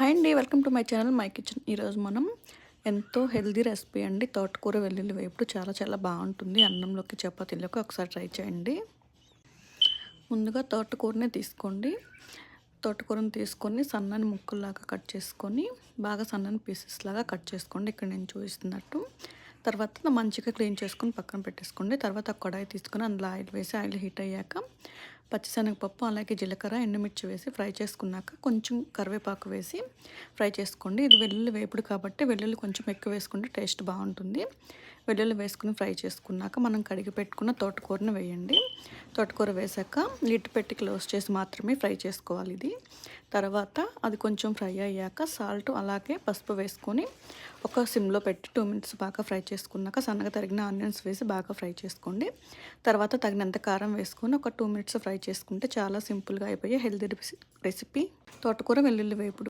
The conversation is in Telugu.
హాయ్ అండి, welcome to my channel my kitchen. ఈరోజు మనం ఎంతో హెల్దీ రెసిపీ అండి, తోటకూర వెల్లుల్లి వేపుడు. చాలా చాలా బాగుంటుంది. అన్నంలోకి చపాతీలోకి ఒకసారి ట్రై చేయండి. ముందుగా తోటకూరని తీసుకోండి. తోటకూరని తీసుకొని సన్నని ముక్కల్లాగా కట్ చేసుకొని బాగా సన్నని పీసెస్ లాగా కట్ చేసుకోండి, ఇక్కడ నేను చూపిస్తున్నట్టు. తర్వాత మంచిగా క్లీన్ చేసుకొని పక్కన పెట్టేసుకోండి. తర్వాత కడాయి తీసుకొని అందులో ఆయిల్ వేసి ఆయిల్ హీట్ అయ్యాక పచ్చిశనగపప్పు అలాగే జీలకర్ర ఎండుమిర్చి వేసి ఫ్రై చేసుకున్నాక కొంచెం కరివేపాకు వేసి ఫ్రై చేసుకోండి. ఇది వెల్లుల్లి వేపుడు కాబట్టి వెల్లుల్లి కొంచెం ఎక్కువ వేసుకుంటే టేస్ట్ బాగుంటుంది. వెల్లుల్లి వేసుకుని ఫ్రై చేసుకున్నాక మనం కడిగి పెట్టుకున్న తోటకూరని వేయండి. తోటకూర వేసాక లిడ్ పెట్టి క్లోజ్ చేసి మాత్రమే ఫ్రై చేసుకోవాలి ఇది. తర్వాత అది కొంచెం ఫ్రై అయ్యాక సాల్ట్ అలాగే పసుపు వేసుకొని ఒక సిమ్లో పెట్టి 2 మినిట్స్ బాగా ఫ్రై చేసుకున్నాక సన్నగా తరిగిన ఆనియన్స్ వేసి బాగా ఫ్రై చేసుకోండి. తర్వాత తగినంత కారం వేసుకొని ఒక 2 మినిట్స్ ఫ్రై చేసుకుంటే చాలా సింపుల్గా అయిపోయే హెల్తీ రెసిపీ తోటకూర వెల్లుల్లి వేపుడు.